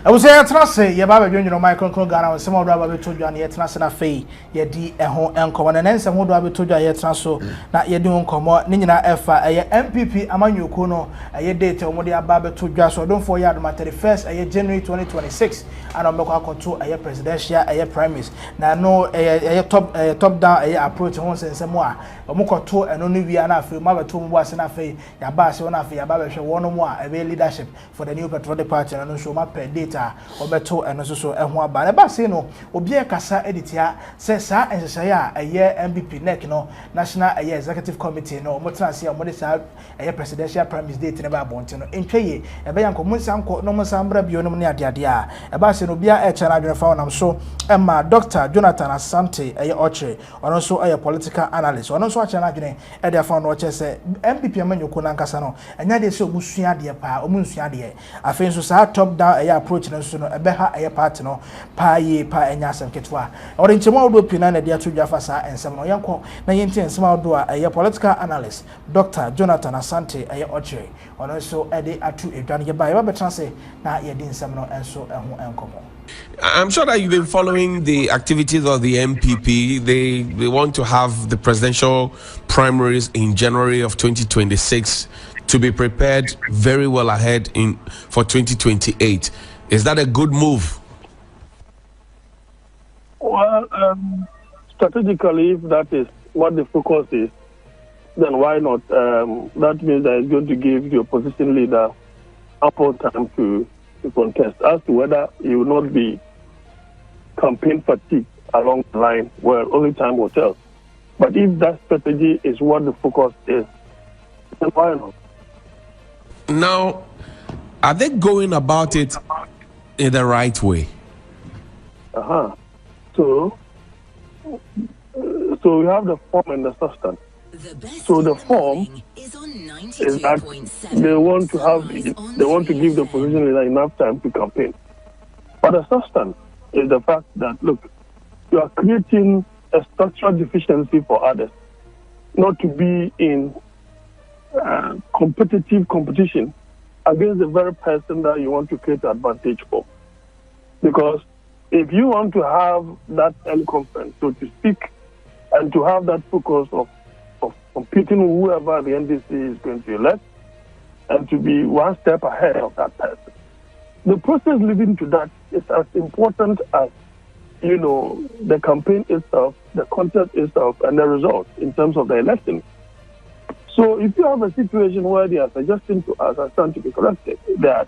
I was saying, Trance, your Baba Junior, my Concord Ghana, some of Rabbi told you on your Transana Fay, ye D a home and common, and then some would have told you yet Transo, not yet doing come Nina Efa, a MPP, Amanu Kuno, a year date, or Modia Baba told you, so don't forget my 31st, a year January 2026, and I'm not going to a year presidential, a year primaries. Now, no, a top down, a year approach once and some more. A Moko to and only we are not free, Mother Tom was enough, Yabas, one of Yababa, one more, a real leadership for the new patriotic party, and also my per date. Obeto and also ehwa ba na ba se no obi e kasa editia se sa ensesaya eye MPP neck no national eye executive committee no motena se amode sa eye presidential primaries date ne ba bonte no entweye ebe yanko munsanko no musambra bio no ne ade a e ba se no bia e chana adwene fa nam so emma Dr. Jonathan Asante eye oche ono so eye political analyst ono so achana adwene e de fa no oche se MPP amanyoko na nkasa no enya de se obusua de pa omunsua de afen so sa top down eye approach no so no ebeha eye party no pa ye pa enya asem ketwa ori nchema odo pina na dia tudwa fa sa ensem no yanko na yenti ensem odo a eye political analyst Dr. Jonathan Asante eye oche ono so ede atu edwan ye ba ye ba betanse na ye di ensem no enso eho enkomo. I'm sure that you've been following the activities of the MPP. They want to have the presidential primaries in January of 2026 to be prepared very well ahead for 2028. Is that a good move? Well, strategically, if that is what the focus is, then why not? That means that it's going to give the opposition leader ample time to contest. As to whether he will not be campaign fatigue along the line, well, only time will tell. But if that strategy is what the focus is, then why not? Now, are they going about it in the right way? So we have the form and the substance. So the form is that they want to have, they want to give the opposition leader enough time to campaign. But the substance is the fact that, look, you are creating a structural deficiency for others not to be in competitive competition against the very person that you want to create advantage for. Because if you want to have that early conference, so to speak, and to have that focus of competing with whoever the NDC is going to elect, and to be one step ahead of that person, the process leading to that is as important as, you know, the campaign itself, the contest itself, and the result in terms of the election. So if you have a situation where they are suggesting to us, I stand to be corrected, that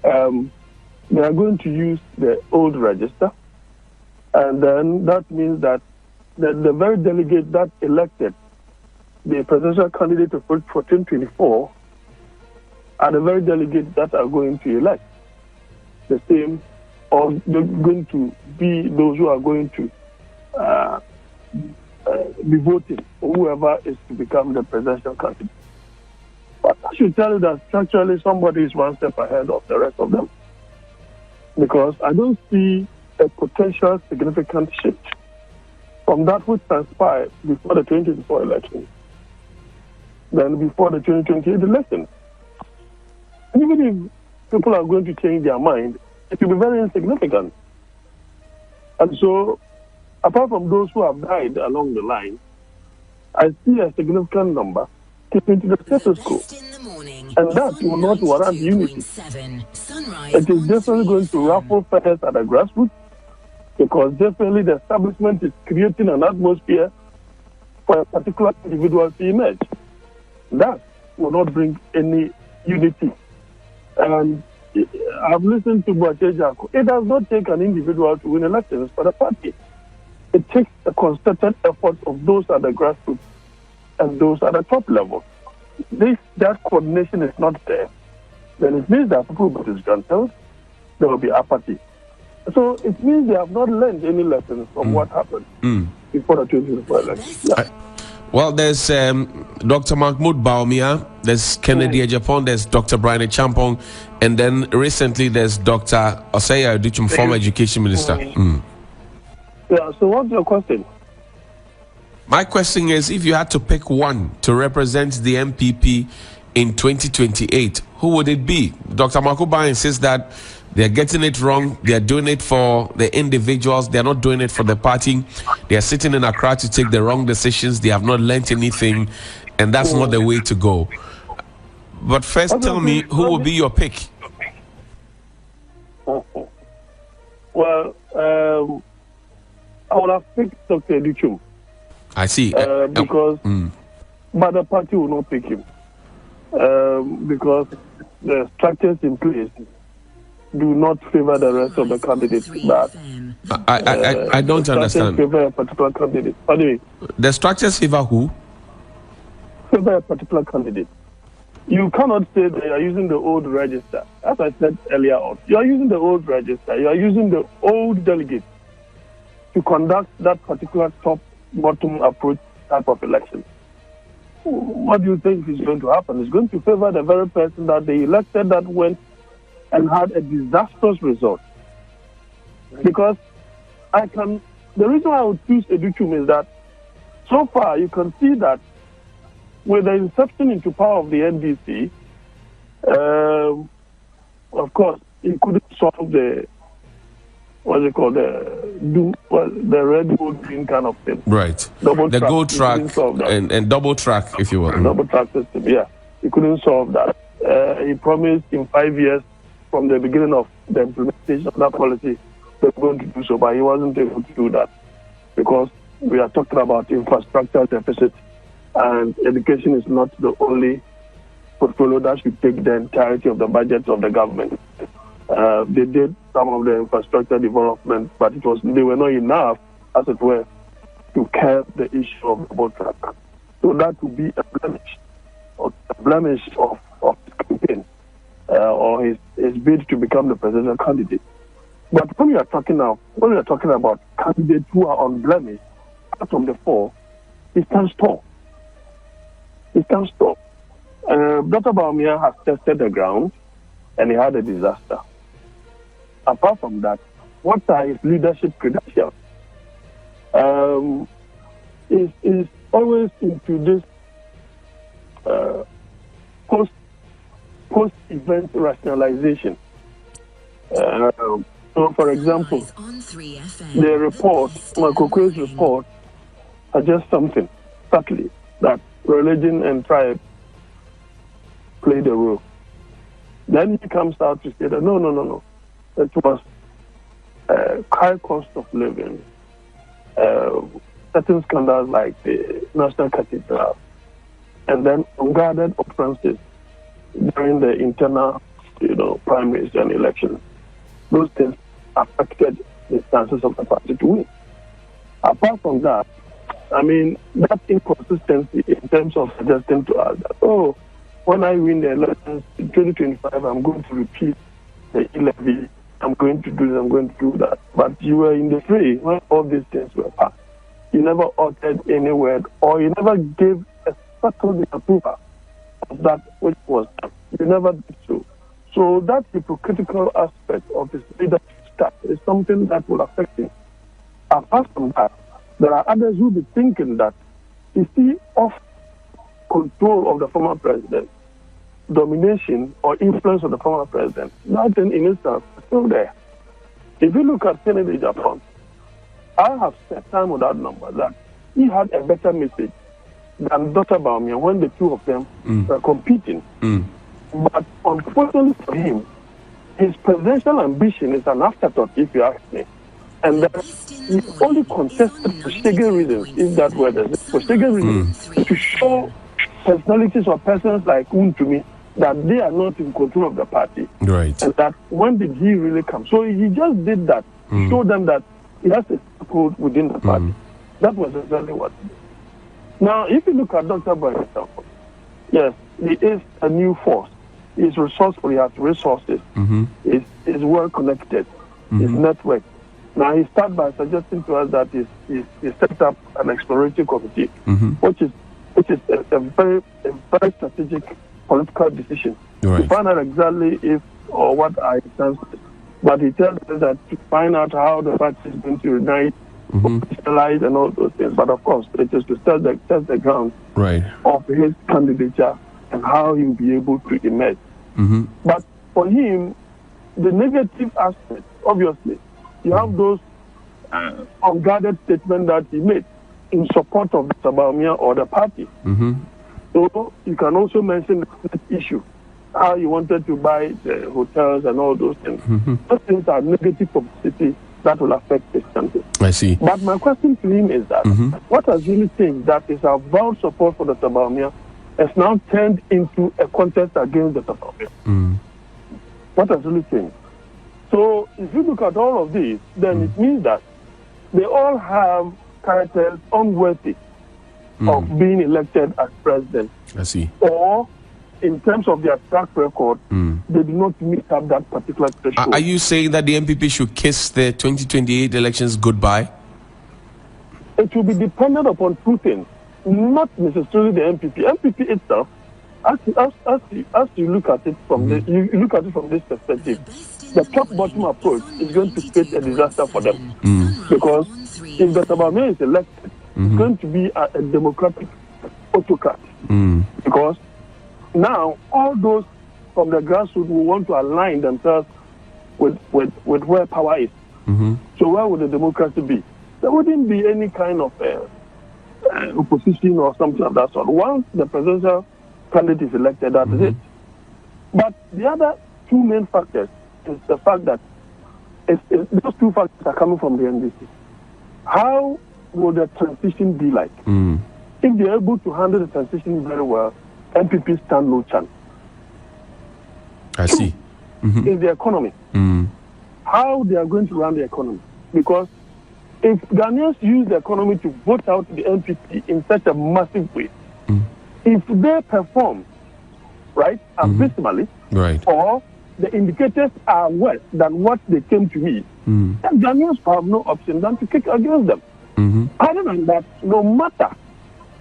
they are going to use the old register, and then that means that the very delegate that elected the presidential candidate of 2024 are the very delegates that are going to elect the same, or they're going to be those who are going to be voting for whoever is to become the presidential candidate. But I should tell you that structurally somebody is one step ahead of the rest of them, because I don't see a potential significant shift from that which transpired before the 2024 election than before the 2028 election. And even if people are going to change their mind, it will be very insignificant. And so, apart from those who have died along the line, I see a significant number keeping to the status quo. And that will not warrant unity. It is definitely going to ruffle feathers at the grassroots, because definitely the establishment is creating an atmosphere for a particular individual to emerge. That will not bring any unity. And I've listened to Boache. It does not take an individual to win elections for the party. It takes a concerted effort of those at the grassroots and those at the top level. If that coordination is not there, then it means that people will be disgruntled, there will be apathy. So it means they have not learned any lessons from what happened before the 2024 election. Yeah. Well, there's Dr. Mahmoud Bawumia, there's Kennedy Agyapong, there's Dr. Brian Agyapong, and then recently there's Dr. Osei Aduchum, former education minister. Yeah, so what's your question? My question is, if you had to pick one to represent the MPP in 2028, who would it be? Dr. Makuba insists that they're getting it wrong. They're doing it for the individuals. They're not doing it for the party. They're sitting in Accra to take the wrong decisions. They have not learnt anything, and that's not the way to go. But first, tell me, who will be your pick? Well, I would have picked Dr. Edichum. I see. Because, but the party will not pick him. Because the structures in place do not favor the rest of the candidates. I don't understand. Favor a particular candidate. Anyway, the structures favor who? Favor a particular candidate. You cannot say they are using the old register. As I said earlier on, you are using the old register. You are using the old delegates to conduct that particular top-bottom approach type of election. What do you think is going to happen? It's going to favor the very person that they elected that went and had a disastrous result. Because the reason why I would choose Educhum is that so far you can see that with the inception into power of the NDC, of course, it couldn't solve the the red, gold, green kind of thing. Right. The gold track and double track, if you will. Double track system, yeah. He couldn't solve that. He promised in 5 years from the beginning of the implementation of that policy, they were going to do so, but he wasn't able to do that because we are talking about infrastructure deficit, and education is not the only portfolio that should take the entirety of the budget of the government. They did some of the infrastructure development, but they were not enough, as it were, to curb the issue of the double track. So that would be a blemish of his campaign or his bid to become the presidential candidate. But when we are talking about candidates who are unblemished, out from the four, it stands tall. It stands tall. Dr. Bawumia has tested the ground, and he had a disaster. Apart from that, what are his leadership credentials? Is always into this post-event rationalization. So, for example, the report, Makoko's report, suggests something, subtly, that religion and tribe played a role. Then he comes out to say that no. It was high cost of living, certain scandals like the National Cathedral, and then unguarded occurrences during the internal, primaries and elections. Those things affected the chances of the party to win. Apart from that, that inconsistency in terms of suggesting to us that, when I win the elections in 2025, I'm going to repeat the e-levy, I'm going to do this, I'm going to do that. But you were in the fray when all these things were passed. You never uttered any word, or you never gave a subtle disapproval of that which was done. You never did so. So that hypocritical aspect of his leadership staff is something that will affect him. Apart from that, there are others who will be thinking that is he off control of the former president, domination or influence of the former president. That in itself is still there. If you look at Senator Agyapong, I have said time without number that he had a better message than Dr. Bawumia when the two of them were competing. But unfortunately for him, his presidential ambition is an afterthought, if you ask me. And that he only contested for Shege reasons, if that were the for Shege reasons, to show personalities or persons like Untumi that they are not in control of the party. Right. And that when did he really come? So he just did that to show them that he has a code within the party. That was exactly what he did. Now, if you look at Dr. Bawumia, yes, he is a new force. He is resourceful, he has resources, he is well connected, he's networked. Now, he started by suggesting to us that he set up an exploratory committee, which is a very strategic political decision to find out exactly if or what are his chances. But he tells us that to find out how the party is going to unite, specialize, and all those things. But of course, it is to test the ground of his candidature and how he will be able to emerge. But for him, the negative aspect, obviously, you have those unguarded statements that he made in support of the Bawumia or the party. So you can also mention the issue, how he wanted to buy the hotels and all those things. Those things are negative publicity that will affect this country. I see. But my question to him is that what has really changed that is our vowed support for the Bawumia has now turned into a contest against the Bawumia. What has really changed? So if you look at all of these, then it means that they all have characters unworthy of being elected as president. I see. Or in terms of their track record, they do not meet up that particular threshold. Are you saying that the MPP should kiss the 2028 elections goodbye? It will be dependent upon two things, not necessarily the MPP. MPP itself, as you look at it from this, you look at it from this perspective, the top-bottom approach is going to create a disaster for them. Because if the Bawumia is elected, it's going to be a democratic autocrat. Because now all those from the grassroots will want to align themselves with where power is. So where would the democracy be? There wouldn't be any kind of opposition or something of that sort. Once the presidential candidate is elected, that is it. But the other two main factors is the fact that those two factors are coming from the NDC. How will the transition be like? If they're able to handle the transition very well, MPP stand no chance. I see. Is the economy. How they are going to run the economy. Because if Ghanaians use the economy to vote out the MPP in such a massive way, if they perform, right, abysmally, or the indicators are worse than what they came to me, then Ghanaians have no option than to kick against them. Other than that, no matter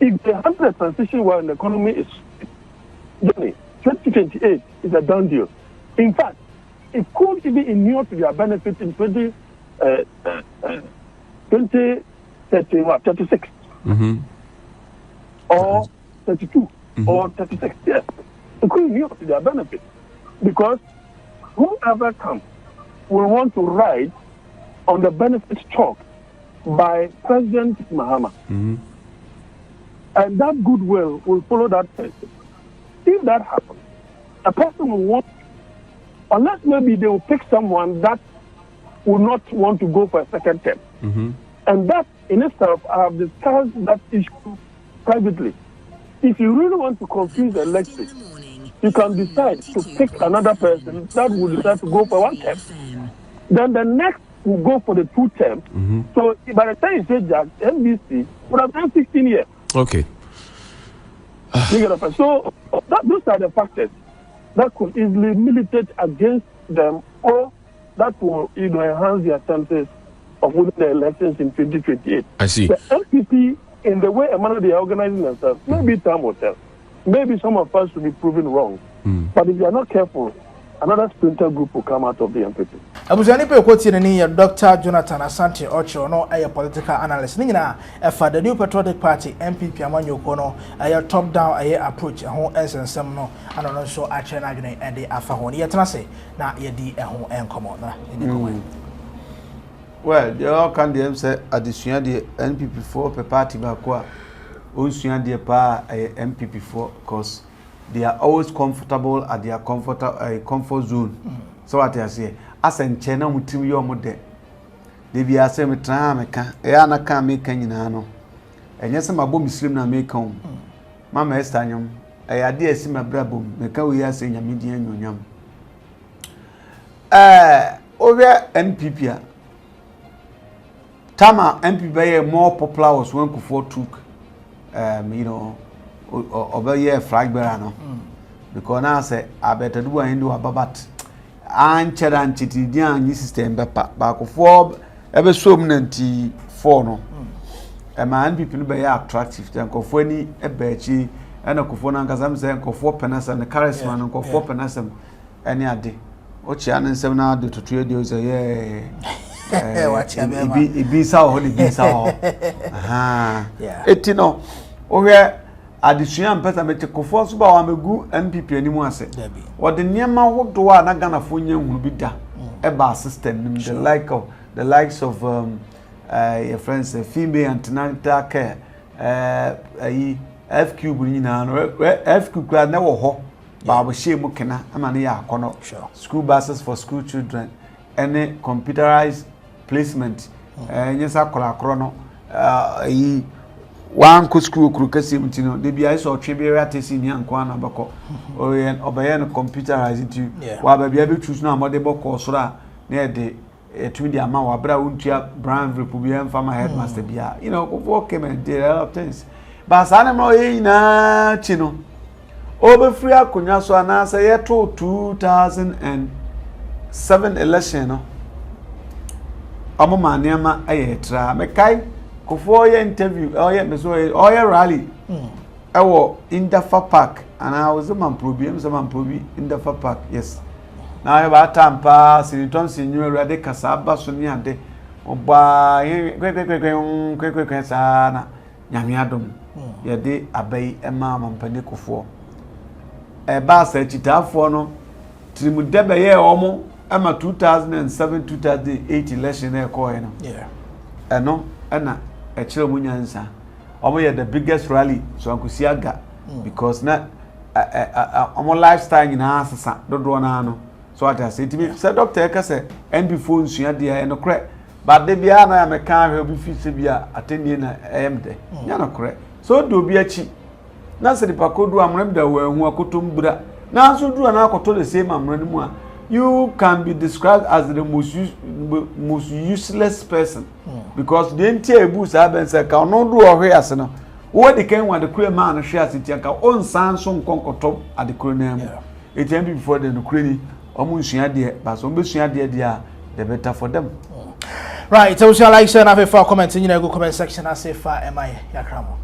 if they handle the transition while the economy is 2028 is a done deal. In fact, it could be inure to their benefit in 36 or 32 or 36. Yes, it could inure to their benefit because whoever comes will want to ride on the benefits chalk by President Mahama. And that goodwill will follow that person. If that happens, a person will want, unless maybe they will pick someone that will not want to go for a second term. And that in itself, I have discussed that issue privately. If you really want to confuse the electorate, you can decide to pick another person that will decide to go for one term. Then the next will go for the 2 terms. So by the time you say Jack, NBC would have done 16 years. Okay. So those are the factors that could easily militate against them, or that will enhance their chances of winning the elections in 2028. I see. The MPP, in the way a manner they are organizing themselves, maybe time will tell. Maybe some of us will be proven wrong. But if you are not careful, another splinter group will come out of the MPP. Abusani pe kwoti ni ya Dr. Jonathan Asante Ocho no a political analyst. Ni nyina for the New Patriotic Party MPP amanyoko no a top down a approach ho ensensem no ano no so a che na adwene e de afa ho. Ni yetena se na ye di ho enkomo na. Well, they all can them say addition the NPP4 per party back kwa onsua de pa MPP4 because they are always comfortable at their comfort zone. So what I say, as en chena mutim yo mode. They be ase me tra meka, na ka meka nyina no. Enye se mabo muslim na meka o. Mama Esther nyam, ade esi mabrabom, meka we ase nyame di anyonyam. Over NPP a Tama MPP more popular was when Kofi took over here Flagbearer no. Because now say I better do and do ababat. Anche dan chiti di anyi system bepa. Ba Kofi ebe so mnanti 4 no. E ma NPP no be attractive. Then Kofi ni ebe chi na Kofi na nkasa say Kofi penasem the charisma no Kofi penasem ene ade. O chi an nsem na do tutu de o say ibi sa ho di bi sa ho. Aha. Etino o adesua mpesa mete Kofi so ba wa megu MPP animu ase o de niema hodo a na Ghana fo nya hunu bi da e ba system nim the likes of your friends female antenatal care FQ bu nyina no FQ kra na wo ho ba bo she mu kena ama ne ya akono school buses for school children any computerized placement nyesa kola no one ko school kru kase mtino de bia iso twebere atesi ni anko na bako obaye no computerized to wa ba bia be choose na amode bako sora na de etumi di ama wa bra untua brand republican farmer headmaster bia Kofi came and did a lot of things but sana mo na chino obe free akonya so anasa ye to 2007 election no amo maniama ayetra mekai Kofi interview rally ewo Indafa Park and I was a man probi Indafa Park yes now I have tampa siniton sinyo rade kasaba so ni ade oba kwekwe sana nyame adom ye de abai ema mampane Kofi e ba sa chitafo no trimudebe ye omo ama 2007 2008 election e ko no eno ana e kire mu nyansa omo ye the biggest rally so ankosi aga because na omo lifestyle nyina asesa dodo na no so what I say to me say doctor ka say before nsua de e no kre but de bia na me kan hwe obi fi se bia atendie na emde nya no kre so do obi achi na se pa kodu amram da wa hu akotom bra na so du na akoto the same amram mu a you can be described as the most useless person because the entire boost happen say ka no do ohwe ase no wo de kan wa de kure ma no hwe ase tia ka on san so nkonkoto ade kure na mu it am before the no kure ni omo nsua de ba so be sua de dia the better for them right so like say na for comment in the comment section as if am I yakramo